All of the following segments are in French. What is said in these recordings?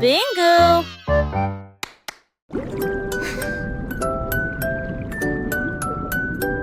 Bingo!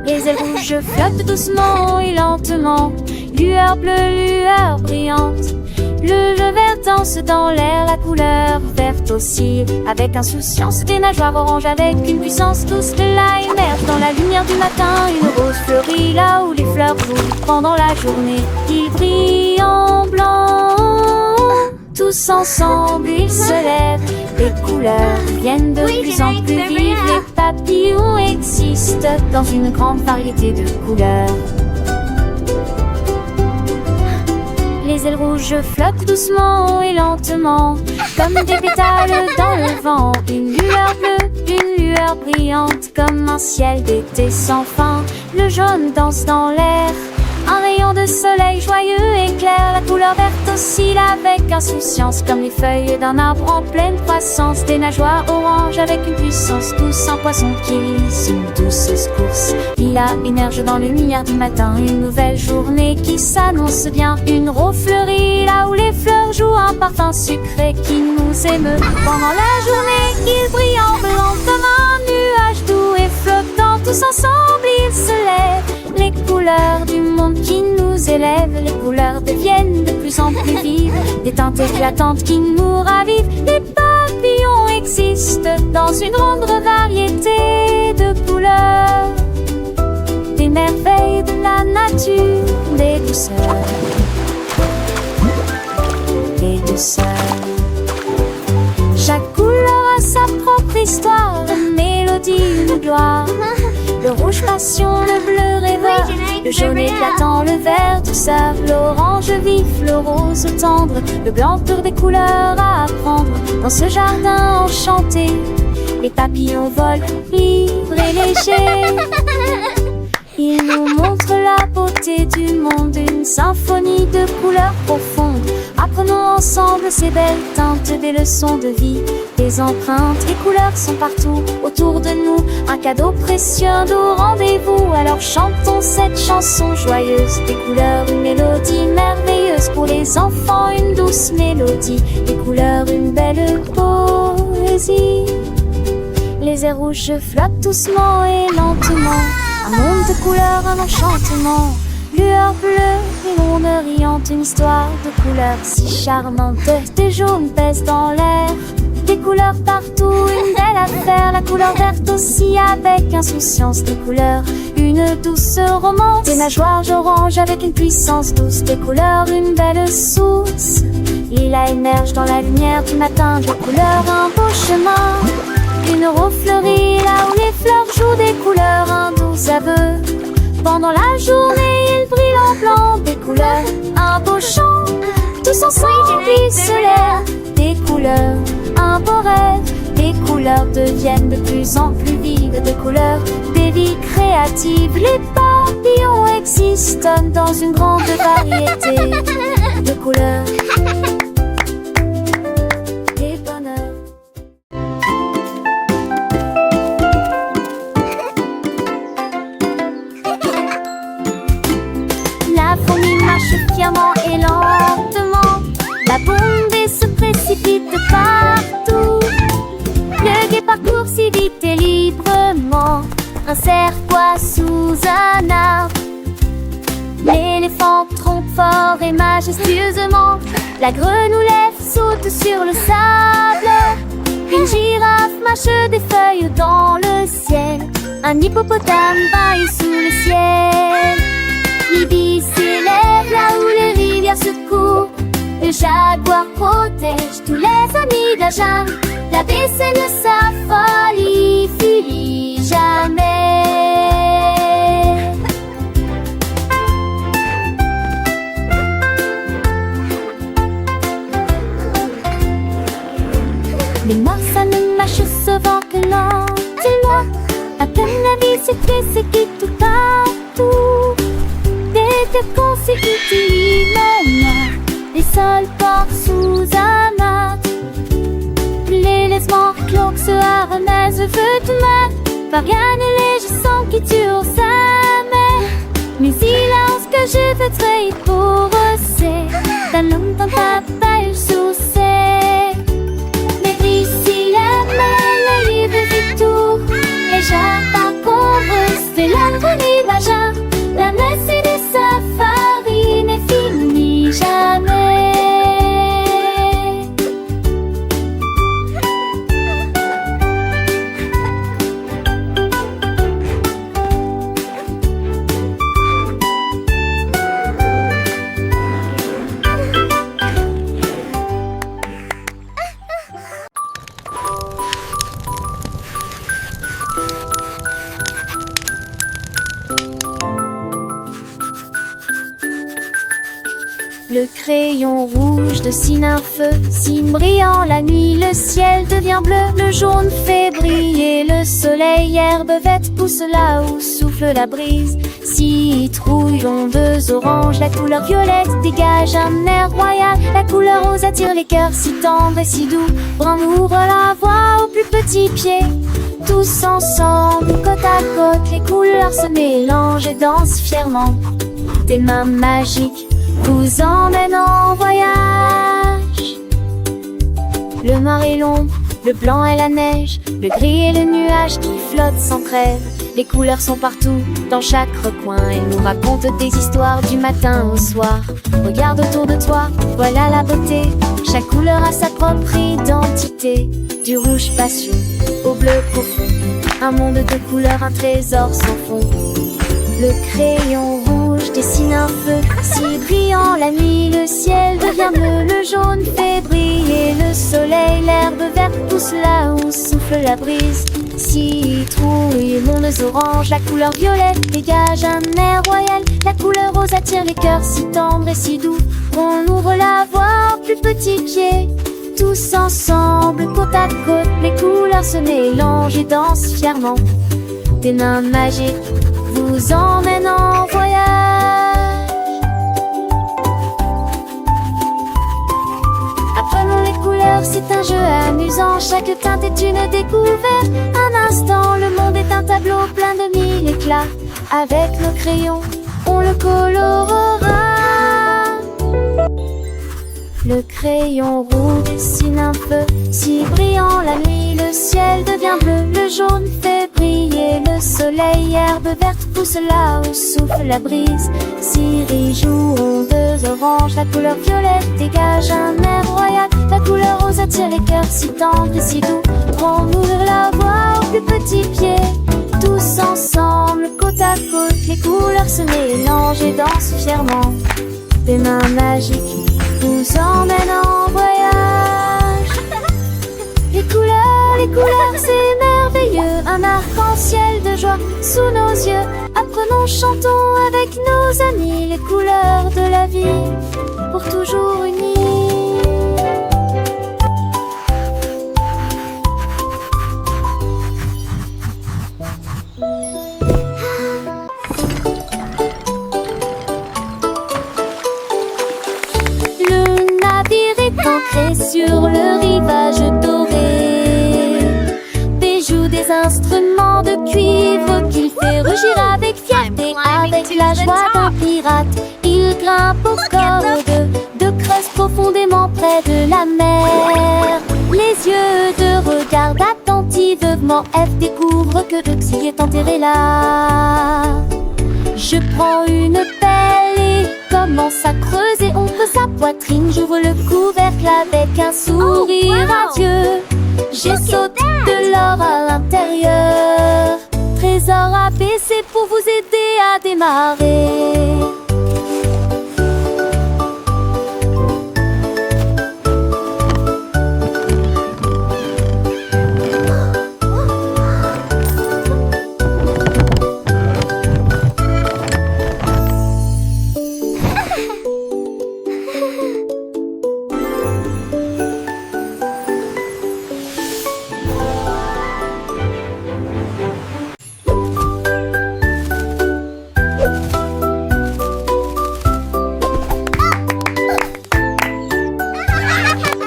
Les ailes rouges flottent doucement et lentement, lueur bleue, lueur brillante. Le vert danse dans l'air, la couleur verte aussi, avec insouciance. Des nageoires oranges avec une puissance douce. De là émerge dans la lumière du matin une rose fleurie, là où les fleurs jouent pendant la journée. Ils brillent en blanc, tous ensemble ils se lèvent. Les couleurs viennent de plus en plus vives. Les papillons existent dans une grande variété de couleurs. Les ailes rouges flottent doucement et lentement, comme des pétales dans le vent. Une lueur bleue, une lueur brillante, comme un ciel d'été sans fin. Le jaune danse dans l'air, un rayon de soleil joyeux éclaire. La couleur verte oscille avec insouciance, comme les feuilles d'un arbre en pleine croissance. Des nageoires oranges avec une puissance douce, un poisson qui glisse, une douce course. Lilas émerge dans le lumière du matin, une nouvelle journée qui s'annonce bien. Une rose fleurie, là où les fleurs jouent, un parfum sucré qui nous émeut. Pendant la journée, il brille en blanc comme un nuage doux et flottant. Tous ensemble, ils se lèvent. Les couleurs du monde qui nous élèvent, les couleurs deviennent de plus en plus vives. Des teintes éclatantes qui nous ravivent. Les papillons existent dans une grande variété de couleurs. Des merveilles de la nature, des douceurs, des douceurs. Chaque couleur a sa propre histoire, une mélodie, une gloire. Le rouge passion, le bleu rêveur, le jaune éclatant, le vert douceur, l'orange vif, le rose tendre, le blanc tour des couleurs à apprendre. Dans ce jardin enchanté, les papillons volent libres et légers. Ils nous montrent la beauté du monde, une symphonie de couleurs profondes. Apprenons ensemble ces belles teintes, des leçons de vie, des empreintes. Les couleurs sont partout autour de nous, un cadeau précieux, un doux rendez-vous. Alors chantons cette chanson joyeuse. Des couleurs, une mélodie merveilleuse. Pour les enfants, une douce mélodie. Des couleurs, une belle poésie. Les airs rouges flottent doucement et lentement. Un monde de couleurs, un enchantement. Lueur bleue, une onde riante, une histoire de couleurs si charmante. Des jaunes pèsent dans l'air, des couleurs partout, une belle affaire. La couleur verte aussi avec insouciance, des couleurs, une douce romance. Des nageoires orange avec une puissance douce, des couleurs, une belle source. Lilas émerge dans la lumière du matin, des couleurs, un beau chemin. Une rose fleurie, là où les fleurs jouent, des couleurs, un doux aveu. Pendant la journée, il brille en blanc, des couleurs, un beau chant. Tous ensemble, ils se lèvent, des couleurs, un beau rêve. Les couleurs deviennent de plus en plus vives, des couleurs, des vies créatives. Les papillons existent dans une grande variété de couleurs. Fièrement et lentement, la bondée se précipite partout. Le guet parcourt si vite et librement un cerf-pois sous un arbre. L'éléphant trompe fort et majestueusement. La grenouillette saute sur le sable. Une girafe marche des feuilles dans le ciel. Un hippopotame baille sous le ciel. L'ibis s'élève là où les rivières se courent. Le jaguar protège tous les amis de la jungle. La baie ne sa folie finit jamais. Les marsanes marchent souvent que lentement. À peine la vie s'est tout partout. Des consécutives moments, les sols portent sous un mat. Les laissements cloques se harnessent, veut tout mal. Variane léger sang qui tue sa mère. Mais il a ce que je veux trahir pour eux, c'est d'un homme dans ta page sous ses. crayon rouge dessine un feu, signe brillant la nuit, le ciel devient bleu, le jaune fait briller le soleil, herbe verte pousse là où souffle la brise, citrouille, ondeuse, orange, la couleur violette dégage un air royal, la couleur rose attire les cœurs si tendres et si doux, brun ouvre la voie au plus petit pied, tous ensemble, côte à côte, les couleurs se mélangent et dansent fièrement, tes mains magiques vous emmène en voyage. Le noir est long, le blanc est la neige, le gris est le nuage qui flotte sans trêve. Les couleurs sont partout, dans chaque recoin. Elles nous racontent des histoires du matin au soir. Regarde autour de toi, voilà la beauté. Chaque couleur a sa propre identité. Du rouge passion au bleu profond, un monde de couleurs, un trésor sans fond. Le crayon rouge dessine un feu, si brillant la nuit, le ciel devient bleu, le jaune fait briller le soleil, l'herbe verte pousse là où souffle la brise, citrouille, ondes orange, la couleur violette dégage un air royal, la couleur rose attire les cœurs si tendres et si doux, on ouvre la voie au plus petit pied, tous ensemble, côte à côte, les couleurs se mélangent et dansent fièrement, des mains magiques vous emmène en voyage. Apprenons les couleurs, c'est un jeu amusant. Chaque teinte est une découverte. Un instant, le monde est un tableau plein de mille éclats. Avec nos crayons, on le colorera. Le crayon rouge dessine un feu, si brillant la nuit, le ciel devient bleu, le jaune fait briller le soleil, herbe verte pousse là où souffle la brise, ciris joue, ondeuse orange, la couleur violette dégage un air royal, la couleur rose attire les cœurs si tendres et si doux, on ouvre la voie au plus petit pied, tous ensemble, côte à côte, les couleurs se mélangent et dansent fièrement, des mains magiques nous emmène en voyage. Les couleurs, c'est merveilleux. Un arc-en-ciel de joie sous nos yeux. Apprenons, chantons avec nos amis les couleurs de la vie pour toujours unies. Ancré sur le rivage doré, Béjou des instruments de cuivre qu'il fait rugir avec fierté, avec la joie d'un pirate. Il grimpe aux cordes de creuse profondément près de la mer. Les yeux de regard attentivement, F découvre que Bugsy est enterré là. Je prends une pelle et commence à creuser, on creuse sa poitrine, j'ouvre le couvercle avec un sourire radieux. J'ai sauté de l'or à l'intérieur, trésor ABC pour vous aider à démarrer.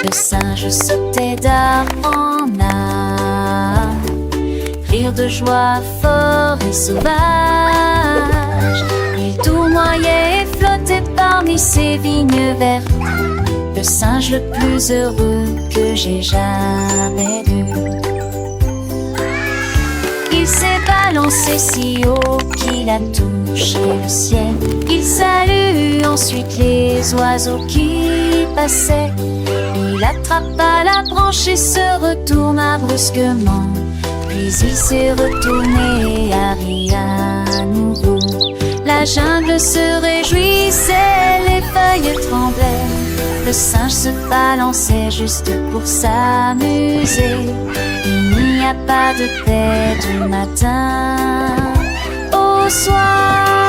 Le singe sautait d'arbre en arbre, rire de joie fort et sauvage. Il tournoyait et flottait parmi ces vignes vertes, le singe le plus heureux que j'ai jamais vu. Il s'est balancé si haut qu'il a touché le ciel. Il salue ensuite les oiseaux qui passaient. Il attrapa la branche et se retourna brusquement. Puis il s'est retourné et a ri à nouveau. La jungle se réjouissait, les feuilles tremblaient. Le singe se balançait juste pour s'amuser. Il n'y a pas de paix du matin au soir.